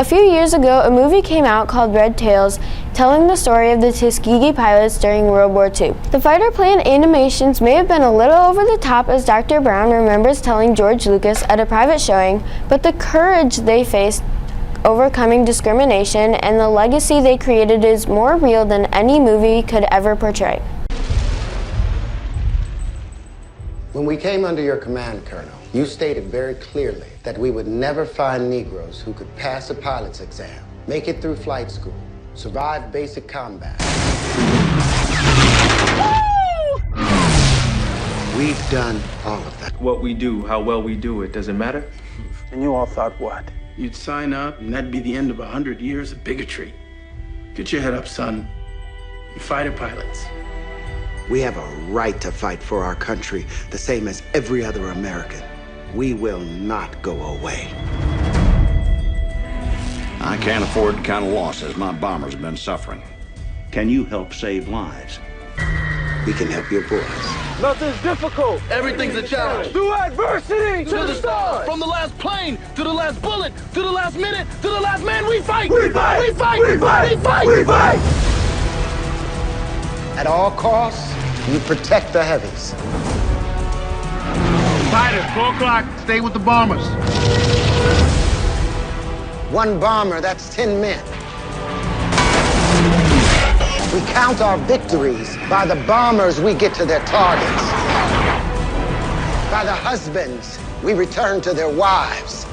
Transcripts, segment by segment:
A few years ago, a movie came out called Red Tails, telling the story of the Tuskegee pilots during World War II. The fighter plane animations may have been a little over the top, as Dr. Brown remembers telling George Lucas at a private showing, but the courage they faced overcoming discrimination and the legacy they created is more real than any movie could ever portray. When we came under your command, Colonel, you stated very clearly that we would never find Negroes who could pass a pilot's exam, make it through flight school, survive basic combat. We've done all of that. What we do, how well we do it, does it matter? And you all thought what? You'd sign up, and that'd be the end of 100 years of bigotry. Get your head up, son. You're fighter pilots. We have a right to fight for our country, the same as every other American. We will not go away. I can't afford the kind of losses my bombers have been suffering. Can you help save lives? We can help your boys. Nothing's difficult. Everything's a challenge. Through adversity To the stars. From the last plane, to the last bullet, to the last minute, to the last man, we fight! We fight! We fight! We fight! We fight! We fight! At all costs, you protect the heavies. Fighters, 4 o'clock, stay with the bombers. One bomber, that's 10 men. We count our victories by the bombers we get to their targets. By the husbands we return to their wives.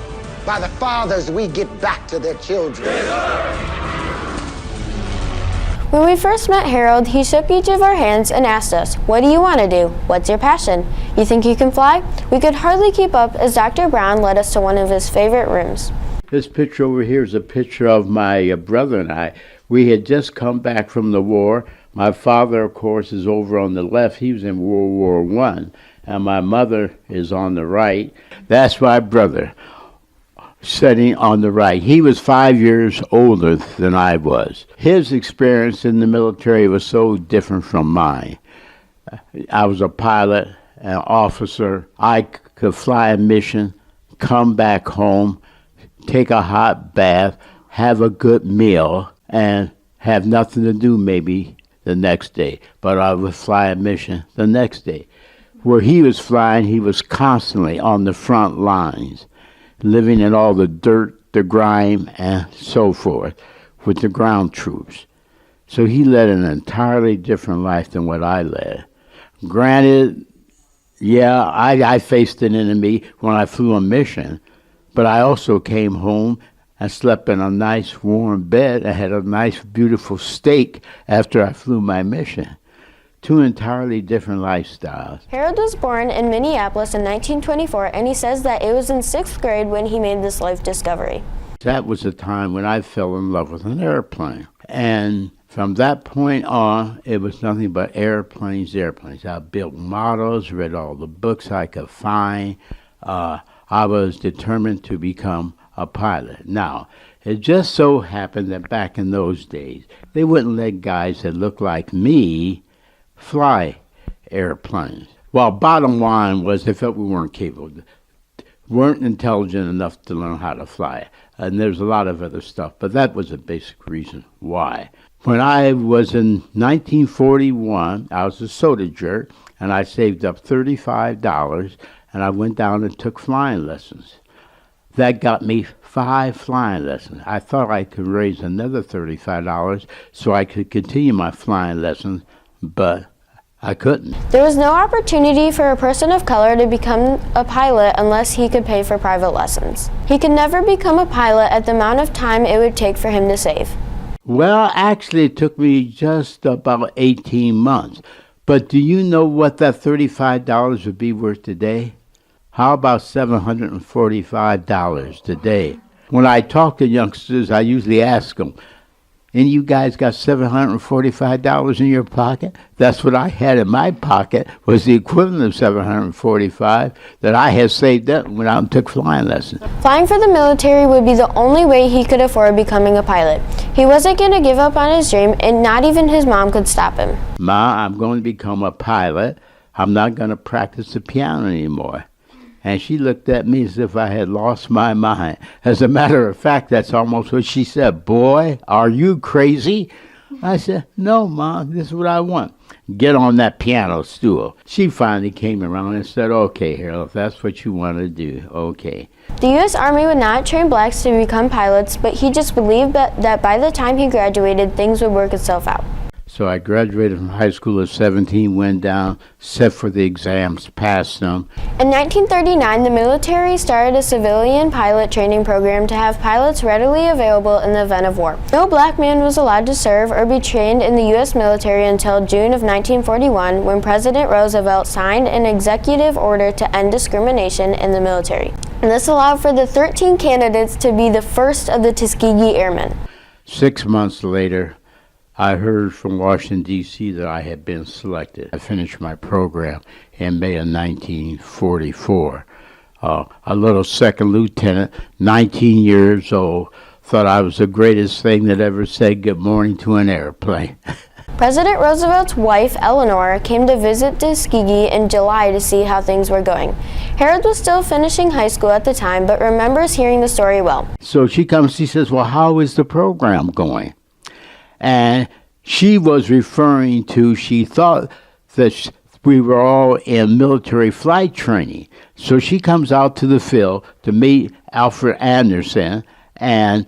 By the fathers we get back to their children. When we first met Harold, he shook each of our hands and asked us, "What do you want to do? What's your passion? You think you can fly?" We could hardly keep up as Dr. Brown led us to one of his favorite rooms. This picture over here is a picture of my brother and I. We had just come back from the war. My father, of course, is over on the left. He was in World War I. And my mother is on the right. That's my brother, sitting on the right. He was 5 years older than I was. His experience in the military was so different from mine. I was a pilot, an officer. I could fly a mission, come back home, take a hot bath, have a good meal, and have nothing to do maybe the next day. But I would fly a mission the next day. Where he was flying, he was constantly on the front lines, living in all the dirt, the grime, and so forth, with the ground troops. So he led an entirely different life than what I led. Granted, yeah, I faced an enemy when I flew a mission, but I also came home and slept in a nice warm bed and had a nice beautiful steak after I flew my mission. 2 entirely different lifestyles. Harold was born in Minneapolis in 1924, and he says that it was in 6th grade when he made this life discovery. That was the time when I fell in love with an airplane. And from that point on, it was nothing but airplanes. I built models, read all the books I could find. I was determined to become a pilot. Now, it just so happened that back in those days, they wouldn't let guys that looked like me fly airplanes. Well, bottom line was they felt we weren't capable, weren't intelligent enough to learn how to fly. And there's a lot of other stuff, but that was the basic reason why. When I was in 1941, I was a soda jerk, and I saved up $35, and I went down and took flying lessons. That got me 5 flying lessons. I thought I could raise another $35 so I could continue my flying lessons, but I couldn't. There was no opportunity for a person of color to become a pilot unless he could pay for private lessons. He could never become a pilot at the amount of time it would take for him to save. Well, actually, it took me just about 18 months. But do you know what that $35 would be worth today? How about $745 today? When I talk to youngsters, I usually ask them, and you guys got $745 in your pocket? That's what I had in my pocket, was the equivalent of $745 that I had saved up when I took flying lessons. Flying for the military would be the only way he could afford becoming a pilot. He wasn't going to give up on his dream, and not even his mom could stop him. Ma, I'm going to become a pilot. I'm not going to practice the piano anymore. And she looked at me as if I had lost my mind. As a matter of fact, that's almost what she said. Boy, are you crazy? I said, no, Mom, this is what I want. Get on that piano stool. She finally came around and said, okay, Harold, if that's what you want to do, okay. The U.S. Army would not train blacks to become pilots, but he just believed that by the time he graduated, things would work itself out. So I graduated from high school at 17, went down, set for the exams, passed them. In 1939, the military started a civilian pilot training program to have pilots readily available in the event of war. No black man was allowed to serve or be trained in the U.S. military until June of 1941, when President Roosevelt signed an executive order to end discrimination in the military. And this allowed for the 13 candidates to be the first of the Tuskegee Airmen. 6 months later, I heard from Washington, D.C. that I had been selected. I finished my program in May of 1944. A little second lieutenant, 19 years old, thought I was the greatest thing that ever said good morning to an airplane. President Roosevelt's wife, Eleanor, came to visit Tuskegee in July to see how things were going. Harold was still finishing high school at the time, but remembers hearing the story well. So she comes, she says, well, how is the program going? And she was referring to, she thought that we were all in military flight training. So she comes out to the field to meet Alfred Anderson, and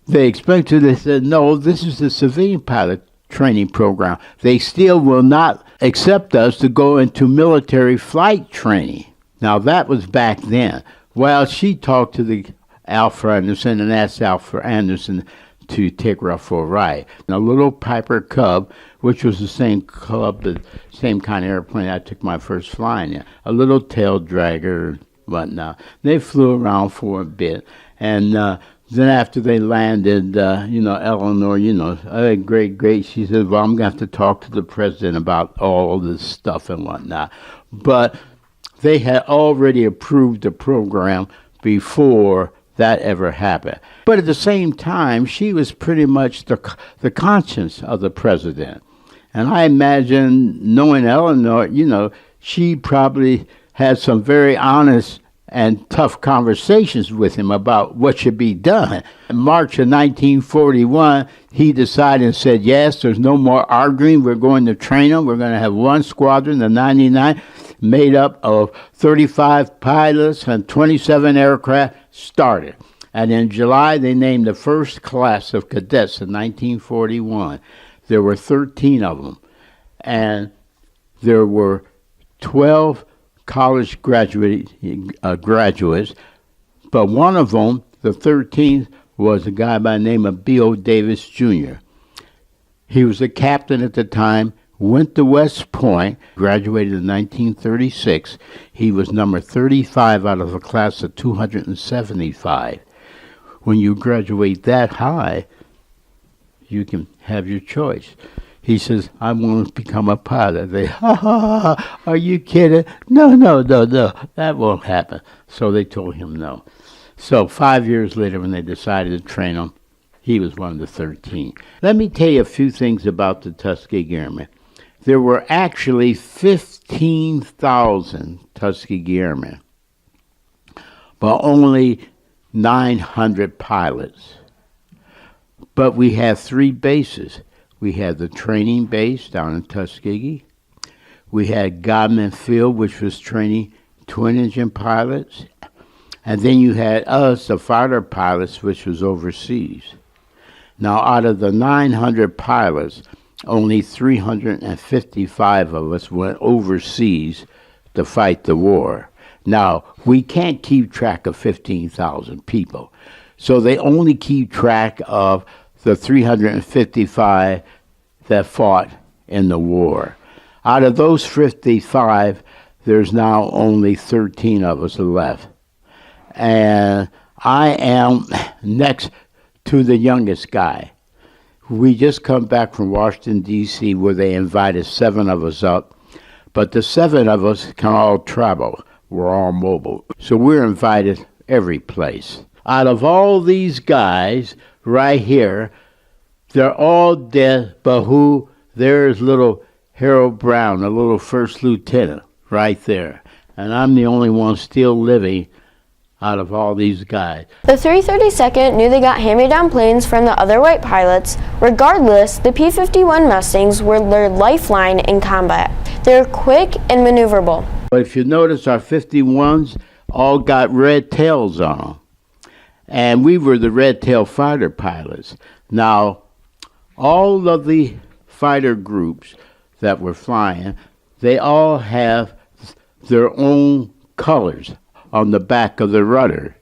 they explained to her, they said, no, this is the civilian pilot training program. They still will not accept us to go into military flight training. Now, that was back then. Well, she talked to the Alfred Anderson and asked Alfred Anderson to take her up for a ride. And a little Piper Cub, which was the same club, the same kind of airplane I took my first flying in, a little tail dragger and whatnot. They flew around for a bit, and then after they landed, Eleanor, great, she said, well, I'm going to have to talk to the president about all this stuff and whatnot. But they had already approved the program before that ever happened. But at the same time, she was pretty much the conscience of the president. And I imagine, knowing Eleanor, she probably had some very honest and tough conversations with him about what should be done. In March of 1941, he decided and said, yes, there's no more arguing. We're going to train them. We're going to have one squadron, the 99, made up of 35 pilots and 27 aircraft, started. And in July, they named the first class of cadets in 1941. There were 13 of them. And there were 12 college graduates, but one of them, the 13th, was a guy by the name of B.O. Davis Jr. He was a captain at the time, went to West Point, graduated in 1936. He was number 35 out of a class of 275. When you graduate that high, you can have your choice. He says, I want to become a pilot. They, are you kidding? No, that won't happen. So they told him no. So 5 years later, when they decided to train him, he was one of the 13. Let me tell you a few things about the Tuskegee Airmen. There were actually 15,000 Tuskegee Airmen, but only 900 pilots. But we had 3 bases. We had the training base down in Tuskegee. We had Godman Field, which was training twin-engine pilots. And then you had us, the fighter pilots, which was overseas. Now, out of the 900 pilots, only 355 of us went overseas to fight the war. Now, we can't keep track of 15,000 people. So they only keep track of the 355 that fought in the war. Out of those 55, there's now only 13 of us left. And I am next to the youngest guy. We just come back from Washington, D.C., where they invited 7 of us up. But the 7 of us can all travel. We're all mobile. So we're invited every place. Out of all these guys right here, they're all dead, but there's little Harold Brown, a little first lieutenant right there. and I'm the only one still living out of all these guys. The 332nd knew they got hand-me-down planes from the other white pilots. Regardless, the P-51 Mustangs were their lifeline in combat. They were quick and maneuverable. But if you notice, our 51s all got red tails on them. And we were the red tail fighter pilots. Now, all of the fighter groups that were flying, they all have their own colors on the back of the rudder.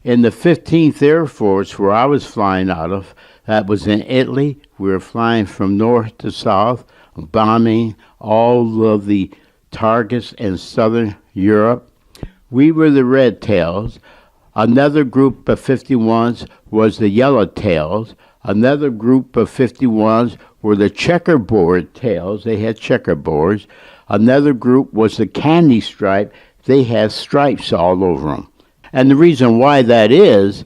In the 15th Air Force, where I was flying out of, that was in Italy. We were flying from north to south, bombing all of the targets in southern Europe. We were the red tails. Another group of 51s was the yellow tails. Another group of 51s were the checkerboard tails. They had checkerboards. Another group was the candy stripe. They had stripes all over them. And the reason why that is,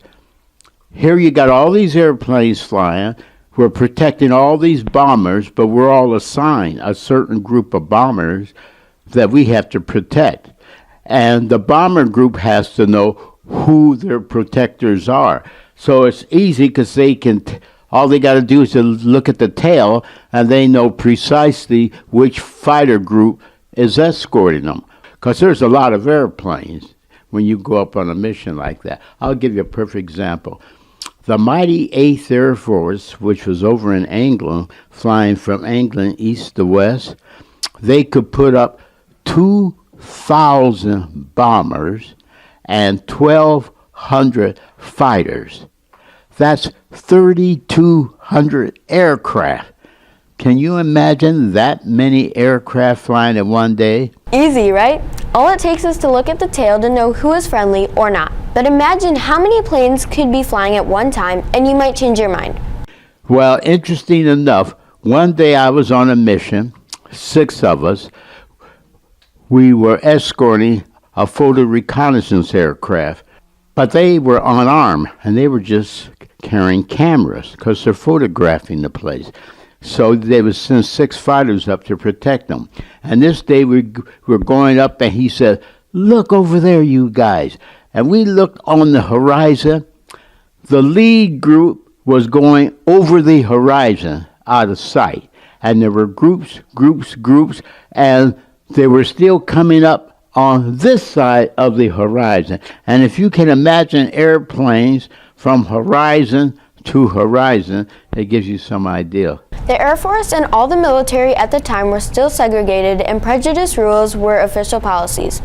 here you got all these airplanes flying. We're protecting all these bombers, but we're all assigned a certain group of bombers that we have to protect. And the bomber group has to know who their protectors are. So it's easy because they can, all they got to do is to look at the tail, and they know precisely which fighter group is escorting them. Because there's a lot of airplanes when you go up on a mission like that. I'll give you a perfect example. The mighty 8th Air Force, which was over in England, flying from England east to west, they could put up 2,000 bombers and 1,200 fighters. That's 3,200 aircraft. Can you imagine that many aircraft flying in one day? Easy, right? All it takes is to look at the tail to know who is friendly or not. But imagine how many planes could be flying at one time, and you might change your mind. Well, interesting enough, one day I was on a mission, 6 of us. We were escorting a photo reconnaissance aircraft, but they were unarmed, and they were just carrying cameras because they're photographing the place. So they would send 6 fighters up to protect them. And this day we were going up, and he said, "Look over there, you guys." And we looked on the horizon. The lead group was going over the horizon out of sight. And there were groups, and they were still coming up on this side of the horizon. And if you can imagine airplanes from horizon to horizon, it gives you some idea. The Air Force and all the military at the time were still segregated, and prejudice rules were official policies.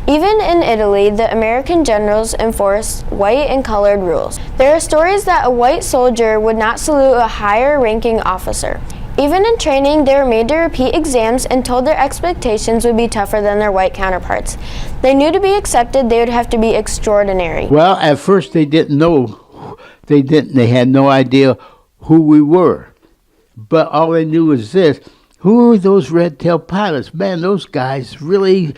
Even in Italy, the American generals enforced white and colored rules. There are stories that a white soldier would not salute a higher-ranking officer. Even in training, they were made to repeat exams and told their expectations would be tougher than their white counterparts. They knew to be accepted, they would have to be extraordinary. Well, at first they didn't know. They had no idea who we were. But all they knew was this: who are those red tail pilots? Man, those guys really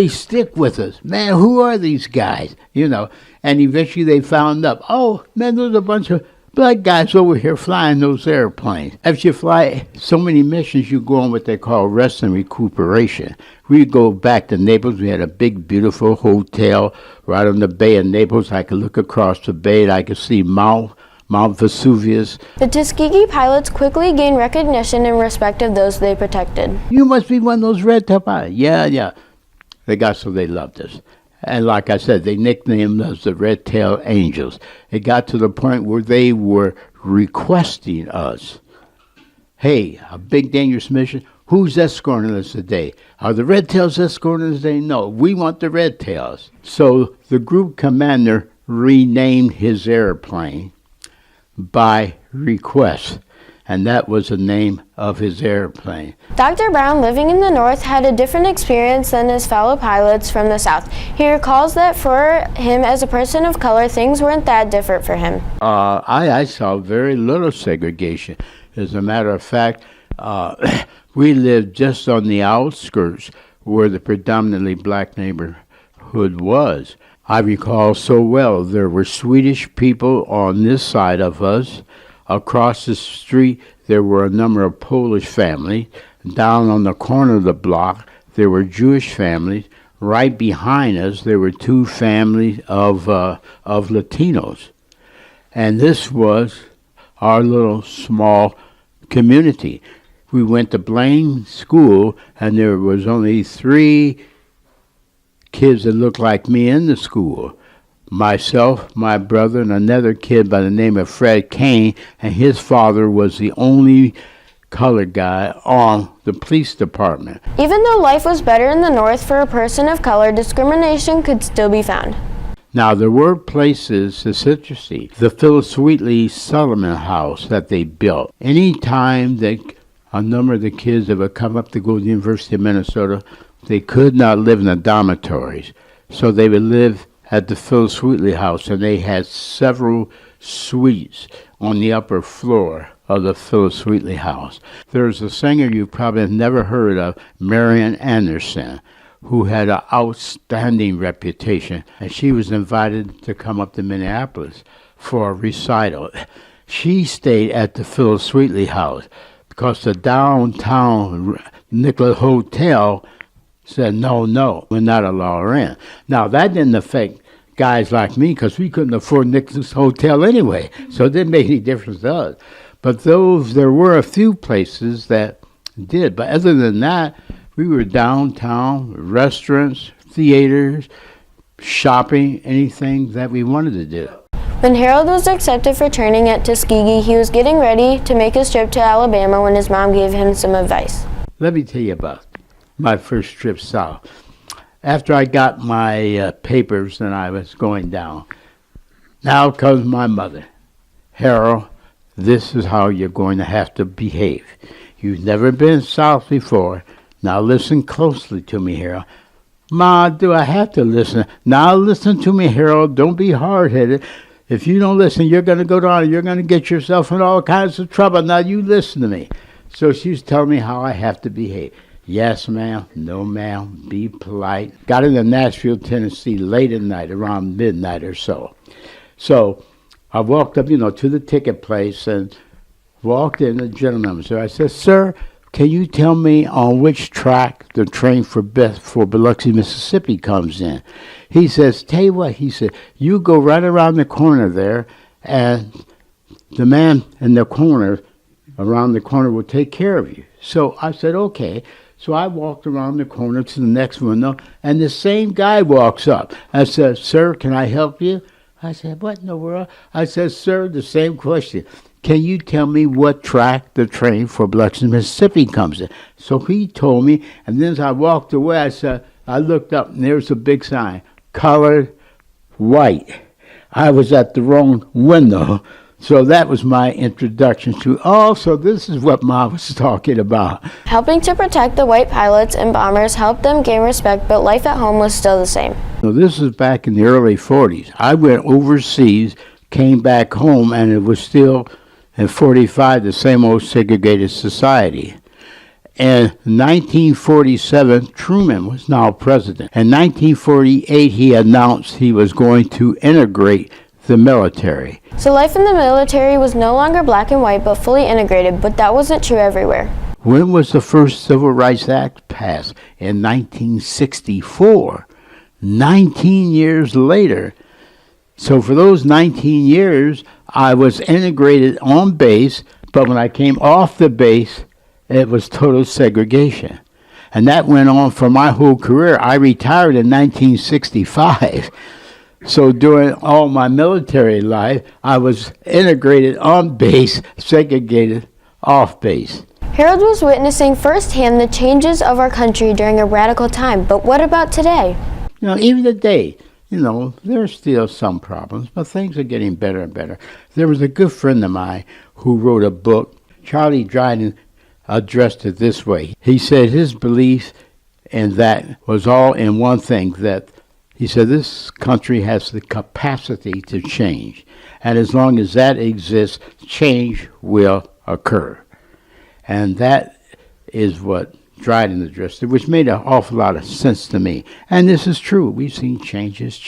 stick with us. Man, who are these guys? You know, and eventually they found out, oh, man, there's a bunch of black guys over here flying those airplanes. If you fly so many missions, you go on what they call rest and recuperation. We go back to Naples. We had a big, beautiful hotel right on the Bay of Naples. I could look across the bay and I could see Mount Vesuvius. The Tuskegee pilots quickly gained recognition and respect of those they protected. You must be one of those red tail pilots. Yeah. They got so they loved us. And like I said, they nicknamed us the Red Tail Angels. It got to the point where they were requesting us, hey, a big dangerous mission, who's escorting us today? Are the Red Tails escorting us today? No, we want the Red Tails. So the group commander renamed his airplane by request, and that was the name of his airplane. Dr. Brown, living in the North, had a different experience than his fellow pilots from the South. He recalls that for him as a person of color, things weren't that different for him. I saw very little segregation. As a matter of fact, we lived just on the outskirts where the predominantly black neighborhood was. I recall so well, there were Swedish people on this side of us. Across the street, there were a number of Polish families. Down on the corner of the block, there were Jewish families. right behind us, there were two families of Latinos. And this was our little small community. We went to Blaine school, and there was only 3 kids that looked like me in the school. Myself, my brother, and another kid by the name of Fred Kane, and his father was the only colored guy on the police department. Even though life was better in the North for a person of color, discrimination could still be found. Now, there were places, it's interesting, the Phyllis Wheatley Solomon House that they built. Any time that a number of the kids that would come up to go to the University of Minnesota, they could not live in the dormitories. So they would live at the Phyllis Wheatley House, and they had several suites on the upper floor of the Phyllis Wheatley House. There's a singer you probably have never heard of, Marian Anderson, who had an outstanding reputation, and she was invited to come up to Minneapolis for a recital. She stayed at the Phyllis Wheatley House because the downtown Nicollet Hotel said, no, we're not allowing her in. Now, that didn't affect guys like me because we couldn't afford Nicollet's Hotel anyway, so it didn't make any difference to us. But there were a few places that did. But other than that, we were downtown, restaurants, theaters, shopping, anything that we wanted to do. When Harold was accepted for training at Tuskegee, he was getting ready to make his trip to Alabama when his mom gave him some advice. Let me tell you about my first trip south. After I got my papers and I was going down, now comes my mother. Harold, this is how you're going to have to behave. You've never been south before. Now listen closely to me, Harold. Ma, do I have to listen? Now listen to me, Harold. Don't be hard-headed. If you don't listen, you're going to go down and you're going to get yourself in all kinds of trouble. Now you listen to me. So she's telling me how I have to behave. Yes, ma'am. No, ma'am. Be polite. Got into Nashville, Tennessee late at night, around midnight or so. So I walked up, to the ticket place and walked in. The gentleman was there. I said, sir, can you tell me on which track the train for Biloxi, Mississippi comes in? He says, tell you what, he said, you go right around the corner there, and the man in the corner, around the corner, will take care of you. So I said, okay. So I walked around the corner to the next window, and the same guy walks up. I said, sir, can I help you? I said, what in the world? I said, sir, the same question. Can you tell me what track the train for Biloxi, Mississippi comes in? So he told me, and then as I walked away, I looked up, and there's a big sign, colored, white. I was at the wrong window. So that was my introduction to, so this is what Ma was talking about. Helping to protect the white pilots and bombers helped them gain respect, but life at home was still the same. So this is back in the early 40s. I went overseas, came back home, and it was still, in 45, the same old segregated society. In 1947, Truman was now president. In 1948, he announced he was going to integrate the military. So life in the military was no longer black and white, but fully integrated, but that wasn't true everywhere. When was the first Civil Rights Act passed? In 1964. 19 years later. So for those 19 years, I was integrated on base, but when I came off the base, it was total segregation. And that went on for my whole career. I retired in 1965. So during all my military life, I was integrated on base, segregated off base. Harold was witnessing firsthand the changes of our country during a radical time, but what about today? Even today, there's still some problems, but things are getting better and better. There was a good friend of mine who wrote a book. Charlie Dryden addressed it this way. He said his belief in that was all in one thing, that he said this country has the capacity to change, and as long as that exists, change will occur. And that is what Dryden addressed, which made an awful lot of sense to me. And this is true. We've seen changes.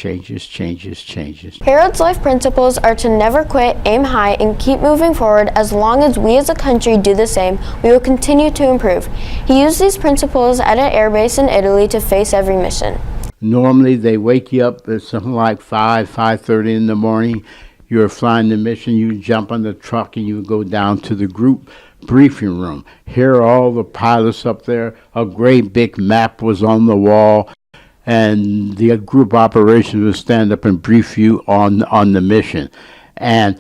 Harold's life principles are to never quit, aim high, and keep moving forward. As long as we as a country do the same, we will continue to improve. He used these principles at an airbase in Italy to face every mission. Normally, they wake you up at something like 5:30 in the morning. You're flying the mission, you jump on the truck, and you go down to the group briefing room. Here are all the pilots up there. A great big map was on the wall, and the group operations would stand up and brief you on the mission. And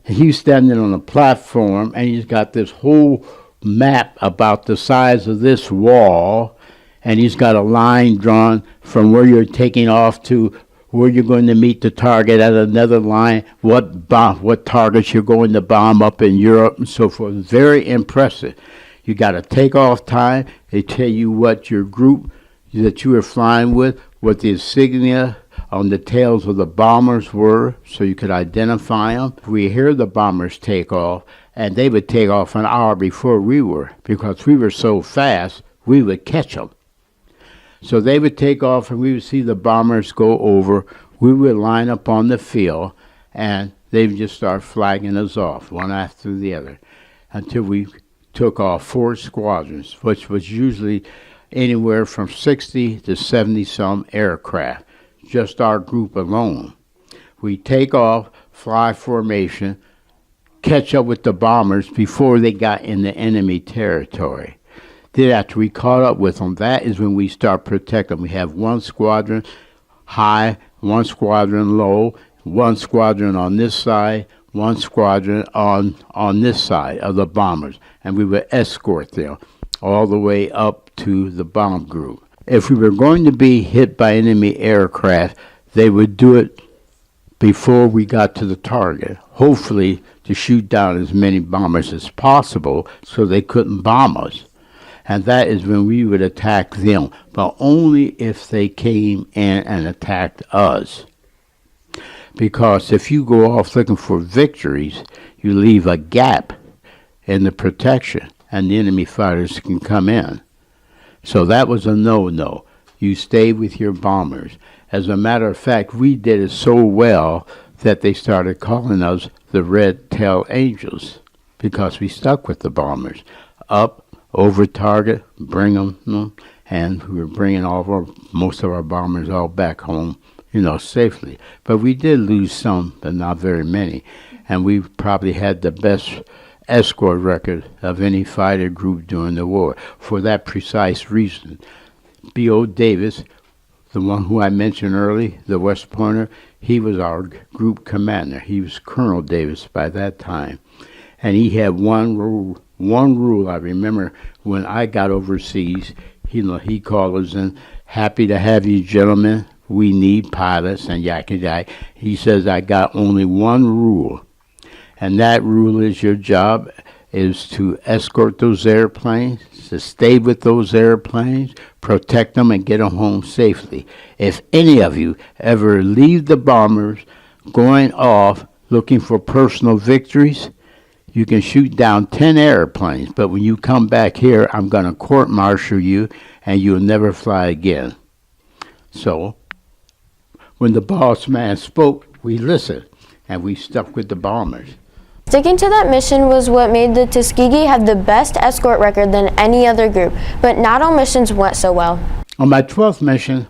he's standing on a platform, and he's got this whole map about the size of this wall, and he's got a line drawn from where you're taking off to where you're going to meet the target at another line, what targets you're going to bomb up in Europe and so forth. Very impressive. You got a takeoff time. They tell you what your group that you were flying with, what the insignia on the tails of the bombers were, so you could identify them. We hear the bombers take off, and they would take off an hour before we were, because we were so fast, we would catch them. So they would take off, and we would see the bombers go over. We would line up on the field, and they would just start flagging us off, one after the other, until we took off 4 squadrons, which was usually anywhere from 60 to 70-some aircraft, just our group alone. We take off, fly formation, catch up with the bombers before they got in the enemy territory. Then after we caught up with them, that is when we start protecting them. We have 1 squadron high, 1 squadron low, 1 squadron on this side, 1 squadron on this side of the bombers, and we would escort them all the way up to the bomb group. If we were going to be hit by enemy aircraft, they would do it before we got to the target, hopefully to shoot down as many bombers as possible so they couldn't bomb us. And that is when we would attack them, but only if they came in and attacked us. Because if you go off looking for victories, you leave a gap in the protection, and the enemy fighters can come in. So that was a no-no. You stay with your bombers. As a matter of fact, we did it so well that they started calling us the Red Tail Angels, because we stuck with the bombers. Up, over target, bring them, and we were bringing most of our bombers all back home, safely. But we did lose some, but not very many. And we probably had the best escort record of any fighter group during the war for that precise reason. B.O. Davis, the one who I mentioned early, the West Pointer, he was our group commander. He was Colonel Davis by that time. And he had one rule. I remember when I got overseas, he called us in, "Happy to have you gentlemen. We need pilots," and yak. He says, "I got only one rule, and that rule is your job is to escort those airplanes, to stay with those airplanes, protect them, and get them home safely. If any of you ever leave the bombers going off looking for personal victories, you can shoot down 10 airplanes, but when you come back here, I'm going to court-martial you, and you'll never fly again." So, when the boss man spoke, we listened, and we stuck with the bombers. Sticking to that mission was what made the Tuskegee have the best escort record than any other group, but not all missions went so well. On my 12th mission,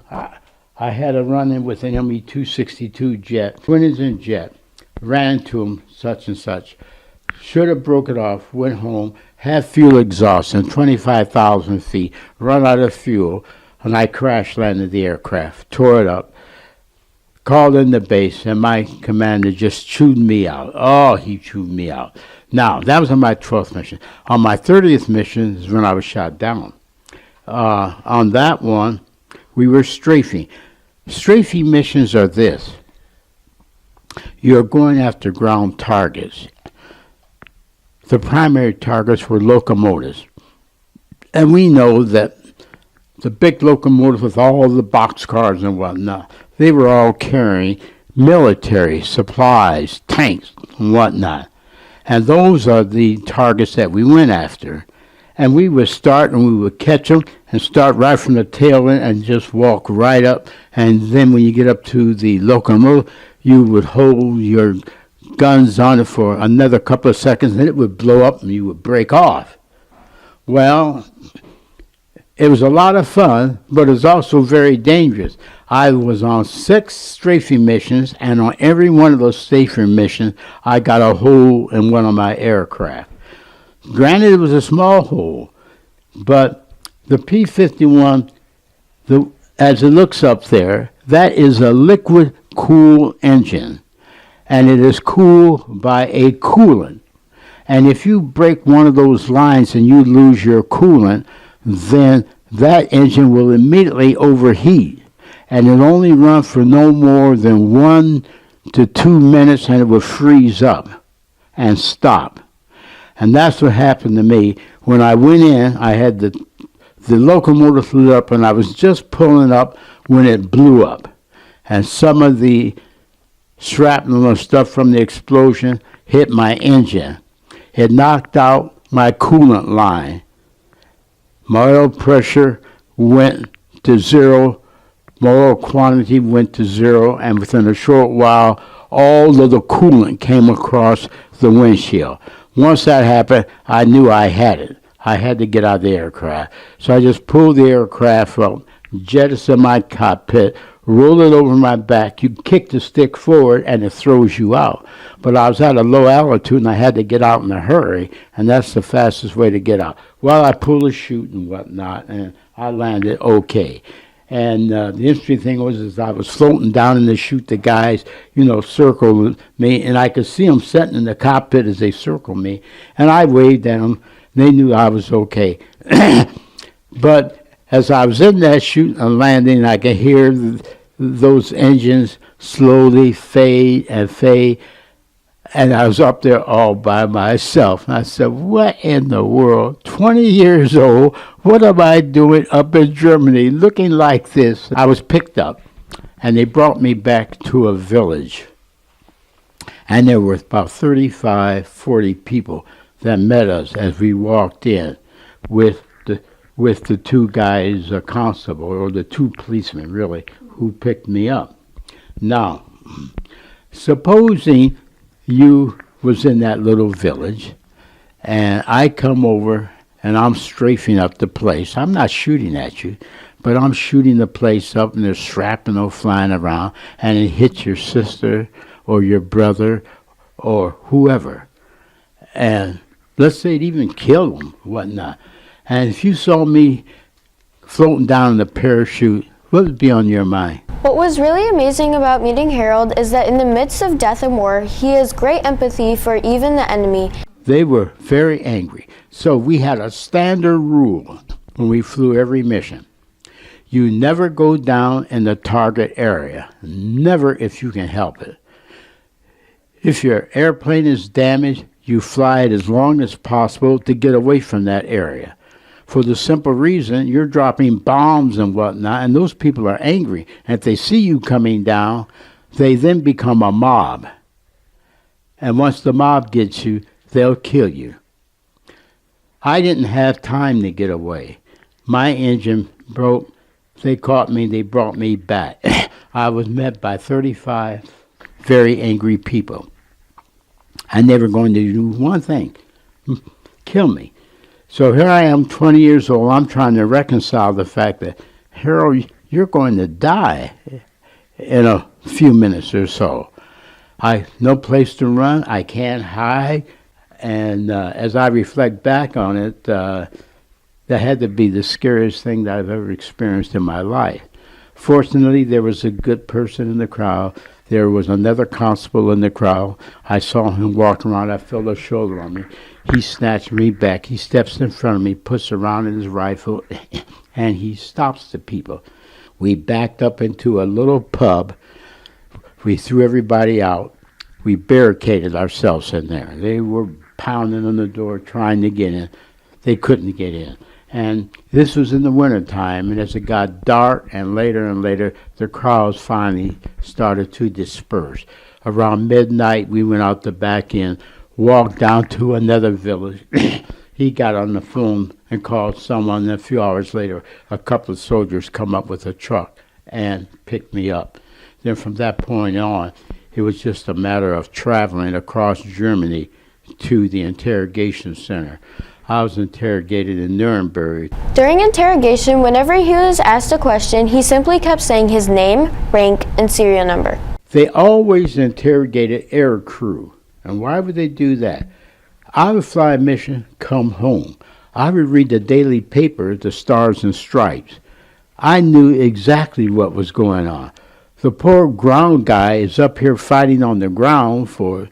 I had a run-in with an ME-262 jet, twin-engine jet. Ran into him, such and such. Should have broke it off, went home, had fuel exhaustion, 25,000 feet, run out of fuel, and I crash-landed the aircraft, tore it up, called in the base, and my commander just chewed me out. Oh, he chewed me out. Now, that was on my 12th mission. On my 30th mission is when I was shot down. On that one, we were strafing. Strafing missions are this. You're going after ground targets. The primary targets were locomotives. And we know that the big locomotives with all the boxcars and whatnot, they were all carrying military supplies, tanks, and whatnot. And those are the targets that we went after. And we would start and we would catch them and start right from the tail end and just walk right up. And then when you get up to the locomotive, you would hold your guns on it for another couple of seconds, and it would blow up and you would break off. Well, It was a lot of fun, but it was also very dangerous. I was on 6 strafing missions, and on every one of those strafing missions, I got a hole in one of my aircraft. Granted, it was a small hole, but the P-51, as it looks up there, that is a liquid cool engine, and it is cooled by a coolant. And if you break one of those lines and you lose your coolant, then that engine will immediately overheat, and it only run for no more than 1 to 2 minutes, and it will freeze up and stop. And that's what happened to me. When I went in, I had the locomotive flew up, and I was just pulling up when it blew up, and some of the shrapnel and stuff from the explosion hit my engine. It knocked out my coolant line. My oil pressure went to zero, my oil quantity went to zero, and within a short while, all of the coolant came across the windshield. Once that happened, I knew I had it. I had to get out of the aircraft. So I just pulled the aircraft up, jettisoned my cockpit, roll it over my back. You kick the stick forward and it throws you out. But I was at a low altitude and I had to get out in a hurry, and that's the fastest way to get out. Well, I pulled a chute and whatnot, and I landed okay. And the interesting thing was I was floating down in the chute. The guys, circled me, and I could see them sitting in the cockpit as they circled me. And I waved at them. They knew I was okay. But as I was in that chute and landing, I could hear those engines slowly fade and fade. And I was up there all by myself. And I said, what in the world? 20 years old, what am I doing up in Germany looking like this? I was picked up, and they brought me back to a village. And there were about 35, 40 people that met us as we walked in with the 2 guys, a constable, or the 2 policemen, really, who picked me up. Now, supposing you was in that little village, and I come over, and I'm strafing up the place. I'm not shooting at you, but I'm shooting the place up, and there's shrapnel flying around, and it hits your sister or your brother or whoever. And let's say it even killed them, whatnot. And if you saw me floating down in a parachute, what would be on your mind? What was really amazing about meeting Harold is that in the midst of death and war, he has great empathy for even the enemy. They were very angry. So we had a standard rule when we flew every mission. You never go down in the target area. Never if you can help it. If your airplane is damaged, you fly it as long as possible to get away from that area. For the simple reason you're dropping bombs and whatnot, and those people are angry. And if they see you coming down, they then become a mob. And once the mob gets you, they'll kill you. I didn't have time to get away. My engine broke. They caught me. They brought me back. I was met by 35 very angry people. And they were going to do one thing, kill me. So here I am, 20 years old. I'm trying to reconcile the fact that, Harold, you're going to die in a few minutes or so. No place to run. I can't hide. And as I reflect back on it, that had to be the scariest thing that I've ever experienced in my life. Fortunately, there was a good person in the crowd. There was another constable in the crowd. I saw him walk around. I felt a shoulder on me. He snatched me back. He steps in front of me, puts a round in his rifle, and he stops the people. We backed up into a little pub. We threw everybody out. We barricaded ourselves in there. They were pounding on the door, trying to get in. They couldn't get in. And this was in the wintertime, and as it got dark and later, the crowds finally started to disperse. Around midnight, we went out the back end, walked down to another village. He got on the phone and called someone, and a few hours later, a couple of soldiers come up with a truck and picked me up. Then from that point on, it was just a matter of traveling across Germany to the interrogation center. I was interrogated in Nuremberg. During interrogation, whenever he was asked a question, he simply kept saying his name, rank, and serial number. They always interrogated air crew. And why would they do that? I would fly a mission, come home. I would read the daily paper, the Stars and Stripes. I knew exactly what was going on. The poor ground guy is up here fighting on the ground for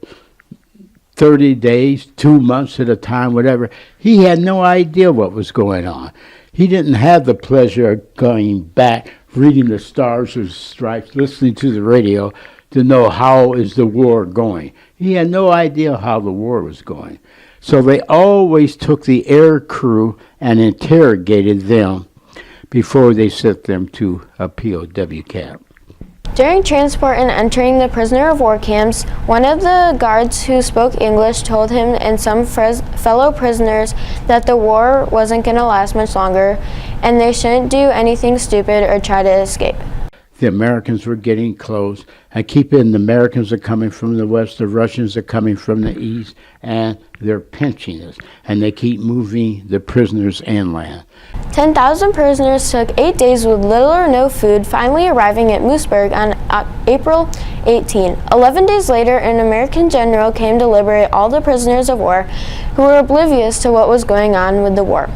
30 days, 2 months at a time, whatever. He had no idea what was going on. He didn't have the pleasure of going back, reading the Stars and Stripes, listening to the radio to know how is the war going. He had no idea how the war was going. So they always took the air crew and interrogated them before they sent them to a POW camp. During transport and entering the prisoner of war camps, one of the guards who spoke English told him and some fellow prisoners that the war wasn't going to last much longer and they shouldn't do anything stupid or try to escape. The Americans were getting close, and keep in, the Americans are coming from the west, the Russians are coming from the east, and they're pinching us, and they keep moving the prisoners inland. 10,000 prisoners took 8 days with little or no food, finally arriving at Moosburg on April 18. 11 days later, an American general came to liberate all the prisoners of war who were oblivious to what was going on with the war.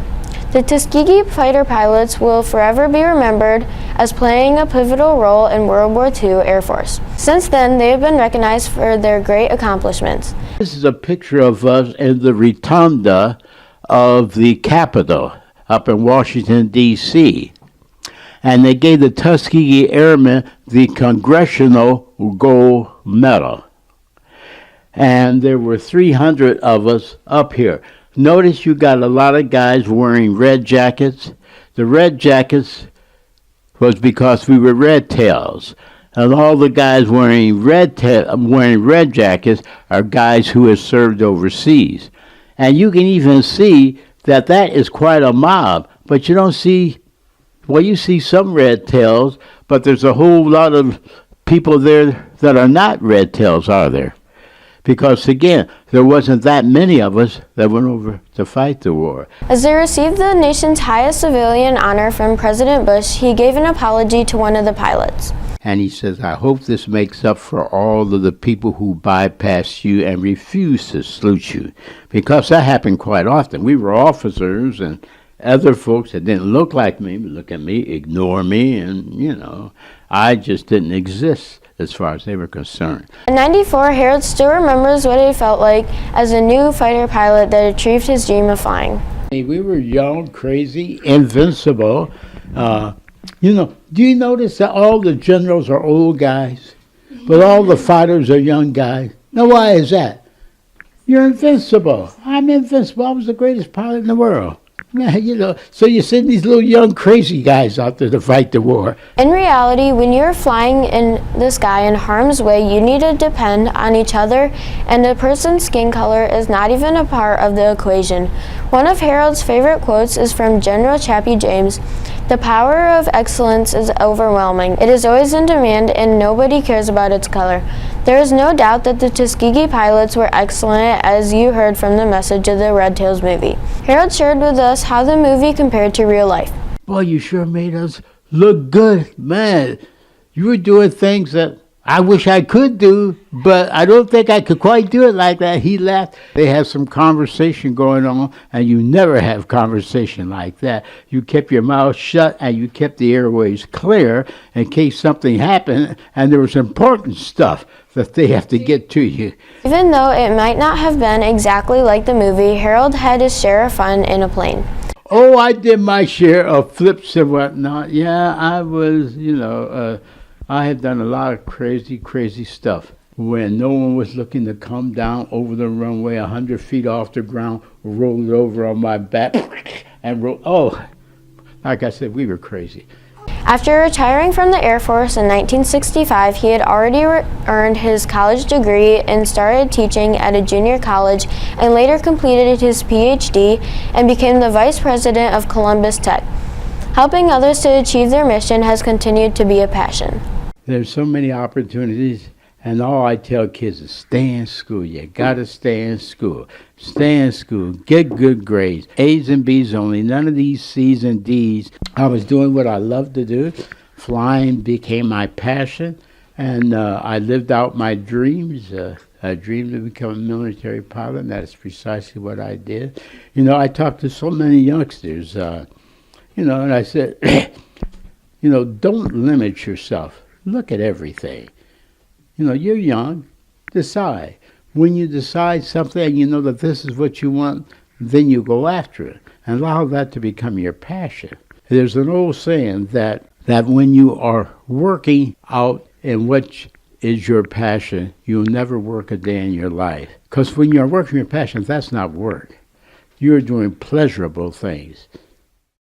The Tuskegee fighter pilots will forever be remembered as playing a pivotal role in World War II Air Force. Since then, they have been recognized for their great accomplishments. This is a picture of us in the rotunda of the Capitol up in Washington, D.C. And they gave the Tuskegee Airmen the Congressional Gold Medal. And there were 300 of us up here. Notice you got a lot of guys wearing red jackets. The red jackets was because we were red tails. And all the guys wearing red jackets are guys who have served overseas. And you can even see that is quite a mob. But you don't see, well, you see some red tails, but there's a whole lot of people there that are not red tails, are there? Because, again, there wasn't that many of us that went over to fight the war. As they received the nation's highest civilian honor from President Bush, he gave an apology to one of the pilots. And he says, I hope this makes up for all of the people who bypassed you and refused to salute you. Because that happened quite often. We were officers and other folks that didn't look like me would look at me, ignore me, and, I just didn't exist as far as they were concerned. In '94, Harold still remembers what it felt like as a new fighter pilot that achieved his dream of flying. We were young, crazy, invincible. Do you notice that all the generals are old guys, but all the fighters are young guys? Now, why is that? You're invincible. I'm invincible. I was the greatest pilot in the world. So you send these little young crazy guys out there to fight the war. In reality, when you're flying in the sky in harm's way, you need to depend on each other, and a person's skin color is not even a part of the equation. One of Harold's favorite quotes is from General Chappie James. The power of excellence is overwhelming. It is always in demand, and nobody cares about its color. There is no doubt that the Tuskegee pilots were excellent, as you heard from the message of the Red Tails movie. Harold shared with us how the movie compared to real life. Boy, you sure made us look good. Man, you were doing things that I wish I could do, but I don't think I could quite do it like that. He laughed. They had some conversation going on, and you never have conversation like that. You kept your mouth shut, and you kept the airways clear in case something happened, and there was important stuff that they have to get to you. Even though it might not have been exactly like the movie, Harold had his share of fun in a plane. Oh, I did my share of flips and whatnot. Yeah, I was, I had done a lot of crazy stuff. When no one was looking to come down over the runway 100 feet off the ground, rolled over on my back, and like I said, we were crazy. After retiring from the Air Force in 1965, he had already earned his college degree and started teaching at a junior college, and later completed his PhD and became the vice president of Columbus Tech. Helping others to achieve their mission has continued to be a passion. There's so many opportunities, And all I tell kids is stay in school. You gotta stay in school. Stay in school. Get good grades. A's and B's only. None of these C's and D's. I was doing what I loved to do. Flying became my passion. And I lived out my dreams. I dreamed to become a military pilot, and that is precisely what I did. You know, I talked to so many youngsters, and I said, don't limit yourself. Look at everything. You're young. Decide. When you decide something and you know that this is what you want, then you go after it and allow that to become your passion. There's an old saying that when you are working out in what is your passion, you'll never work a day in your life. Because when you're working your passion, that's not work. You're doing pleasurable things.